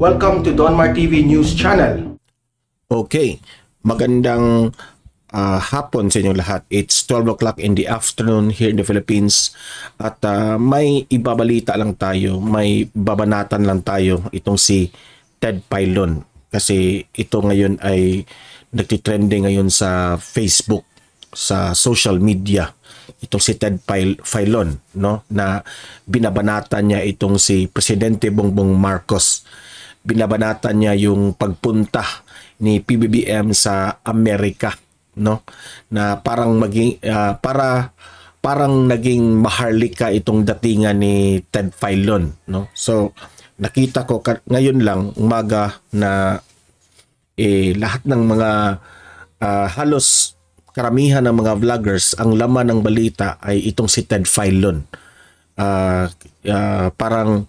Welcome to Donmar TV News Channel. Okay, magandang hapon sa inyong lahat. It's 12 o'clock in the afternoon here in the Philippines at may ibabalita lang tayo, may babanatan lang tayo itong si Ted Filon. Kasi ito ngayon ay nagtitrending ngayon sa Facebook, sa social media. Itong si Ted Filon, no, na binabanatan niya itong si Presidente Bongbong Marcos. Binabanatan niya yung pagpunta ni PBBM sa Amerika, no, na parang parang naging maharlika itong datingan ni Ted Filon, no. So nakita ko ngayon lang umaga na lahat ng mga halos karamihan ng mga vloggers, ang laman ng balita ay itong si Ted Filon. Parang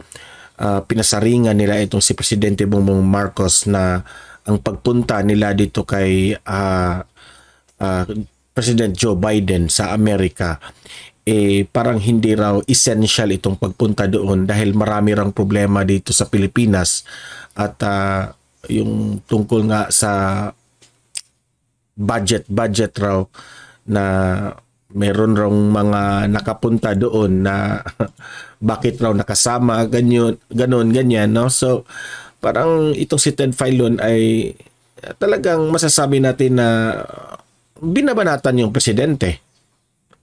pinasaringan nila itong si Presidente Bongbong Marcos na ang pagpunta nila dito kay President Joe Biden sa Amerika parang hindi raw essential itong pagpunta doon dahil marami rang problema dito sa Pilipinas at yung tungkol nga sa budget raw na meron raw mga nakapunta doon na bakit raw nakasama ganyan, no. So parang itong si Ted Filon ay talagang masasabi natin na binabanatan yung presidente,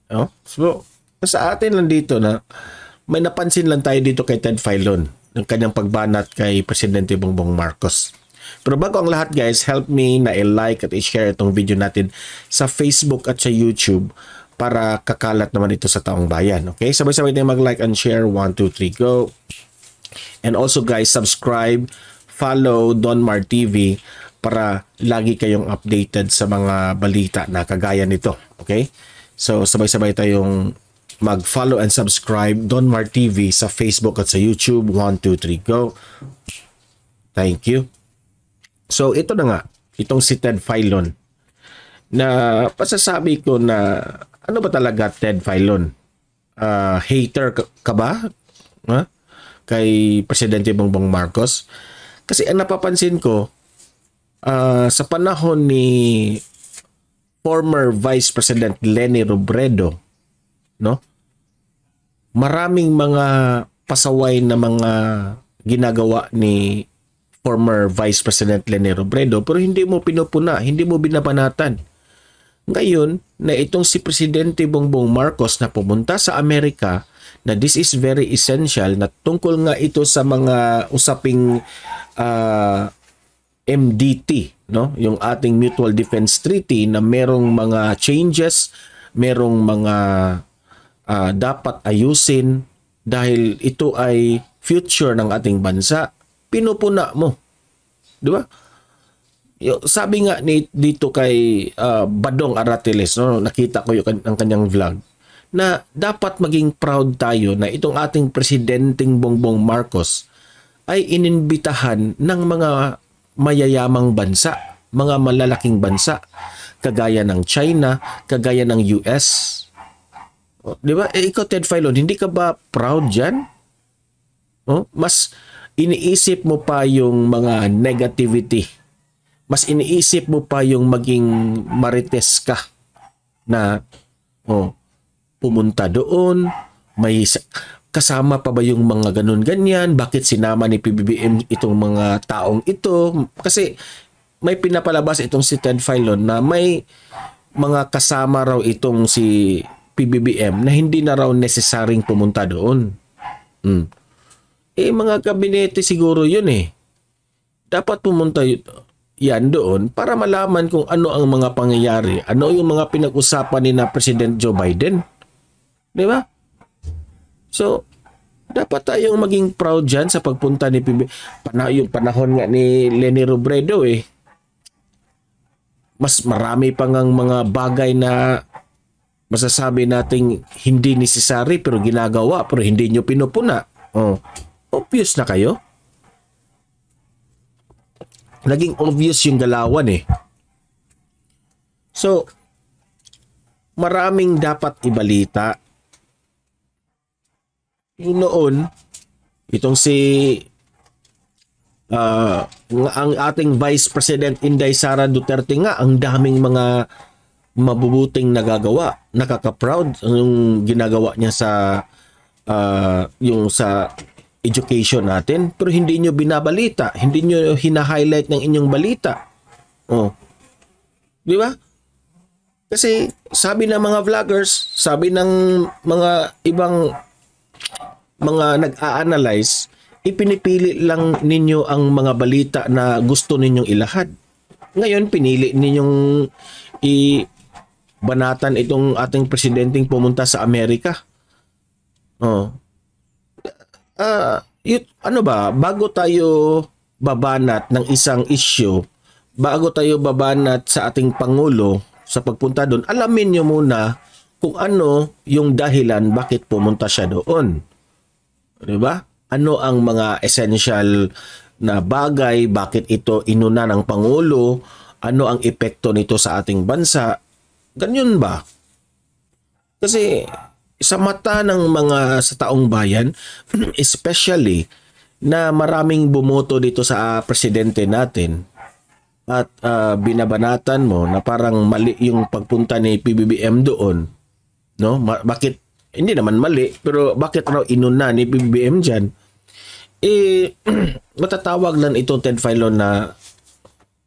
no? So sa atin lang dito na may napansin lang tayo dito kay Ted Filon ng kanyang pagbanat kay Presidente Bongbong Marcos. Pero bago ang lahat guys, help me na i-like at i-share itong video natin sa Facebook at sa YouTube para kakalat naman ito sa taong bayan. Okay? Sabay-sabay tayong mag-like and share. 1, 2, 3, go! And also guys, subscribe, follow Donmar TV para lagi kayong updated sa mga balita na kagaya nito. Okay? So sabay-sabay tayong mag-follow and subscribe Donmar TV sa Facebook at sa YouTube. 1, 2, 3, go! Thank you. So ito na nga, itong si Ted Filon na pasasabi ko na ano ba talaga Ted Filon? Hater ka ba? Kay Presidente Bongbong Marcos? Kasi ang napapansin ko sa panahon ni former Vice President Leni Robredo, no? Maraming mga pasaway na mga ginagawa ni former Vice President Leni Robredo pero hindi mo pinupuna, hindi mo binabanatan. Ngayon, na itong si Presidente Bongbong Marcos na pumunta sa Amerika, na this is very essential, na tungkol nga ito sa mga usaping MDT, no? Yung ating Mutual Defense Treaty na merong mga changes, merong mga dapat ayusin dahil ito ay future ng ating bansa. Pinupuna mo. Di ba? Sabi nga dito kay Badong Aratiles, no, nakita ko ang kanyang vlog, na dapat maging proud tayo na itong ating Presidenteng Bongbong Marcos ay ininbitahan ng mga mayayamang bansa, mga malalaking bansa, kagaya ng China, kagaya ng US. Di ba? Ikaw, Ted Filon, hindi ka ba proud dyan? Mas iniisip mo pa yung mga negativity. Mas iniisip mo pa yung maging marites ka na pumunta doon, may kasama pa ba yung mga ganun-ganyan? Bakit sinama ni PBBM itong mga taong ito? Kasi may pinapalabas itong si Ted Filon na may mga kasama raw itong si PBBM na hindi na raw necessaryong pumunta doon. Mga kabinete siguro yun Dapat pumunta yan doon para malaman kung ano ang mga pangyayari, ano yung mga pinag-usapan ni na President Joe Biden. Di ba? So, dapat tayong maging proud dyan sa pagpunta ni PBBM. Yung panahon nga ni Leni Robredo mas marami pang ang mga bagay na masasabi nating hindi necessary pero ginagawa pero hindi nyo pinupuna. Obvious na kayo. Naging obvious yung galawan So, maraming dapat ibalita. Yung noon, itong si ang ating Vice President Inday Sara Duterte nga, ang daming mga mabubuting nagagawa. Nakaka-proud yung ginagawa niya sa yung sa education natin, pero hindi nyo binabalita, hindi nyo hina-highlight ng inyong balita. Oh. Di ba? Kasi sabi ng mga vloggers, sabi ng mga ibang mga nag-a-analyze, ipinipili lang ninyo ang mga balita na gusto ninyong ilahad. Ngayon, pinili ninyong banatan itong ating presidenteng pumunta sa Amerika. Oh. Ano ba, bago tayo babanat ng isang issue, bago tayo babanat sa ating Pangulo sa pagpunta doon, alamin nyo muna kung ano yung dahilan bakit pumunta siya doon. Diba? Ano ang mga essential na bagay, bakit ito inuna ng Pangulo, ano ang epekto nito sa ating bansa. Ganyan ba? Kasi sa mata ng mga sa taong bayan, especially na maraming bumoto dito sa presidente natin at binabanatan mo na parang mali yung pagpunta ni PBBM doon, no? Bakit hindi naman mali, pero bakit raw inuna ni PBBM diyan? Matatawag lang itong Ted Filon na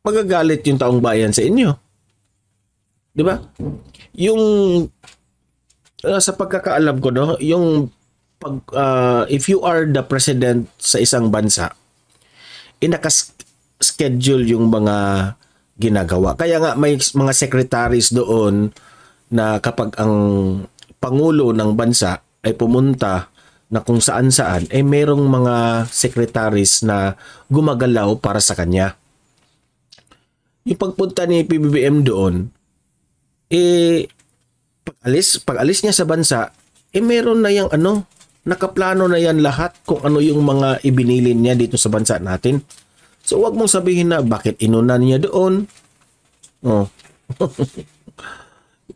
magagalit yung taong bayan sa inyo. 'Di ba? Yung sa pagkakaalam ko, no, yung if you are the president sa isang bansa, naka-schedule yung mga ginagawa. Kaya nga may mga secretaries doon na kapag ang pangulo ng bansa ay pumunta na kung saan-saan, ay merong mga secretaries na gumagalaw para sa kanya. Yung pagpunta ni PBBM doon, pag alis niya sa bansa, meron na yung nakaplano na yan lahat kung ano yung mga ibinilin niya dito sa bansa natin. So wag mong sabihin na bakit inuna niya doon. Oh.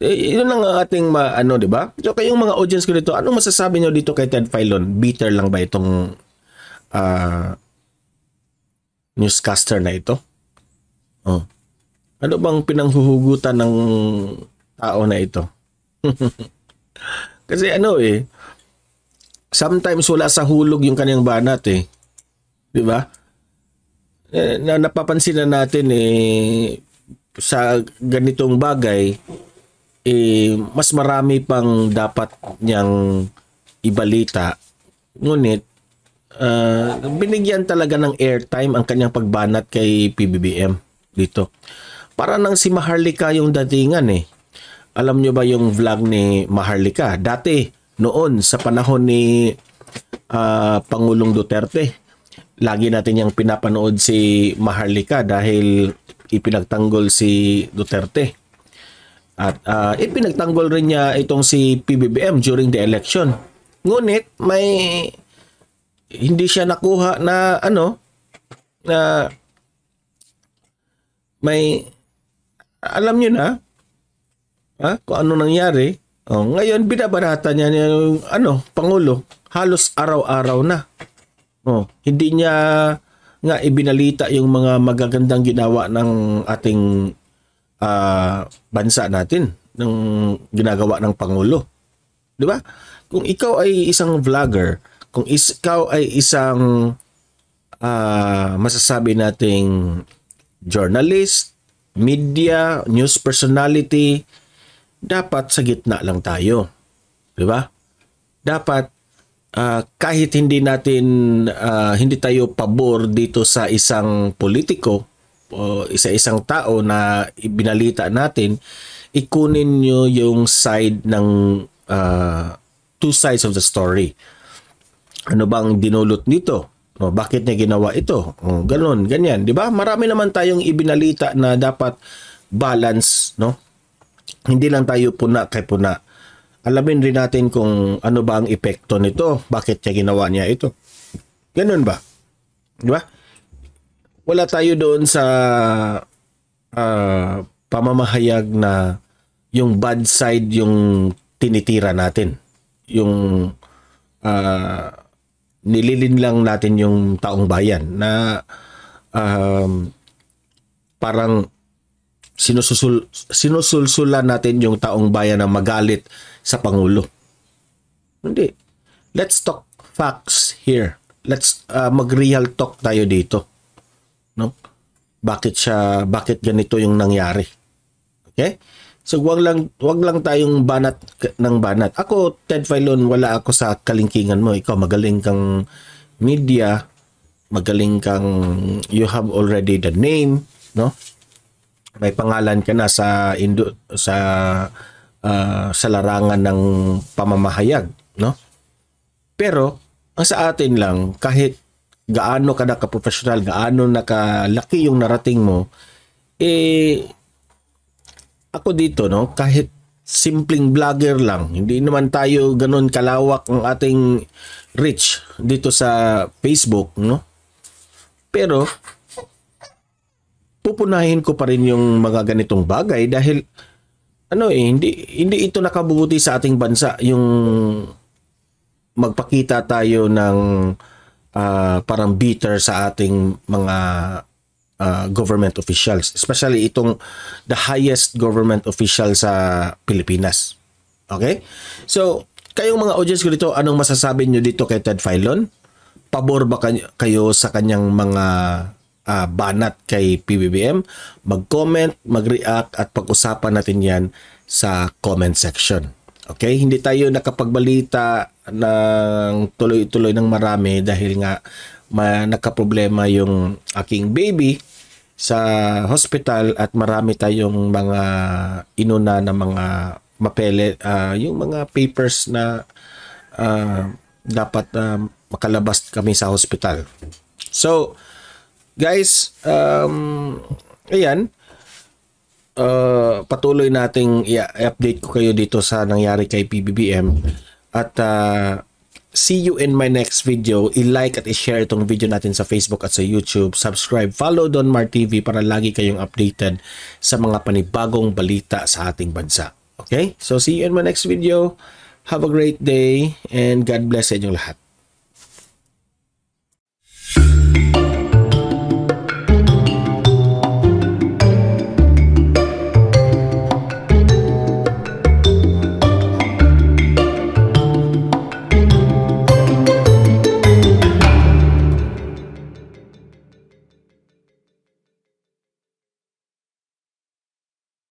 Yun ang ating di ba? So kayong mga audience ko dito, anong masasabi niyo dito kay Ted Filon? Bitter lang ba itong newscaster na ito? Oh. Ano bang pinanghuhugutan ng tao na ito? Kasi sometimes wala sa hulog yung kanyang banat eh. 'Di ba? Napapansin na natin sa ganitong bagay mas marami pang dapat niyang ibalita. Ngunit binigyan talaga ng airtime ang kanyang pagbanat kay PBBM dito. Para nang si Maharlika yung datingan eh. Alam nyo ba yung vlog ni Maharlika? Dati, noon, sa panahon ni Pangulong Duterte, lagi natin yung pinapanood si Maharlika dahil ipinagtanggol si Duterte. At ipinagtanggol rin niya itong si PBBM during the election. Ngunit, hindi siya nakuha na na may alam nyo na kung ano nangyari. Ngayon binabarata niya yung Pangulo halos araw-araw na. Hindi niya nga ibinalita yung mga magagandang ginawa ng ating bansa natin, ng ginagawa ng Pangulo. 'Di ba? Kung ikaw ay isang vlogger, kung ikaw ay isang masasabi nating journalist, media, news personality, dapat sa gitna lang tayo. 'Di ba? Dapat kahit hindi tayo pabor dito sa isang politiko o isang tao na ibinalita natin, ikunin nyo yung side ng two sides of the story. Ano bang dinulot nito? Bakit niya ginawa ito? Ganon, ganyan. 'Di ba? Marami naman tayong ibinalita na dapat balance, no? Hindi lang tayo puna kay puna. Alamin rin natin kung ano ba ang epekto nito. Bakit niya ginawa niya ito? Ganun ba? Di ba? Wala tayo doon sa pamamahayag na yung bad side yung tinitira natin. Yung nililin lang natin yung taong bayan na parang sinusulsulan natin yung taong bayan na magalit sa Pangulo. Hindi. Let's talk facts here. Let's mag-real talk tayo dito. No? Bakit ganito yung nangyari? Okay? So wag lang tayong banat ng banat. Ako, Ted Filon, wala ako sa kalingkingan mo. Ikaw magaling kang media, magaling kang, you have already the name, no? May pangalan ka na sa larangan ng pamamahayag, no? Pero ang sa atin lang, kahit gaano ka na ka-professional, gaano nakalaki yung narating mo, ako dito, no, kahit simpleng vlogger lang, hindi naman tayo ganun kalawak ang ating reach dito sa Facebook, no? Pero pupunahin ko pa rin yung mga ganitong bagay dahil hindi ito nakabubuti sa ating bansa yung magpakita tayo ng parang bitter sa ating mga government officials, especially itong the highest government official sa Pilipinas. Okay? So, kayong mga audience ko dito, anong masasabi nyo dito kay Ted Filon? Pabor ba kayo sa kanyang mga banat kay PBBM? Mag-comment, mag-react at pag-usapan natin yan sa comment section. Okay? Hindi tayo nakapagbalita ng tuloy-tuloy ng marami dahil nga nagkaproblema yung aking baby sa hospital at marami tayong mga inuna na mga mapele, yung mga papers na dapat makalabas kami sa hospital. So, guys, ayan, patuloy nating i-update ko kayo dito sa nangyari kay PBBM at see you in my next video. I-like at i-share itong video natin sa Facebook at sa YouTube. Subscribe, follow Don Mar TV para lagi kayong updated sa mga panibagong balita sa ating bansa. Okay? So see you in my next video. Have a great day and God bless sa inyong lahat.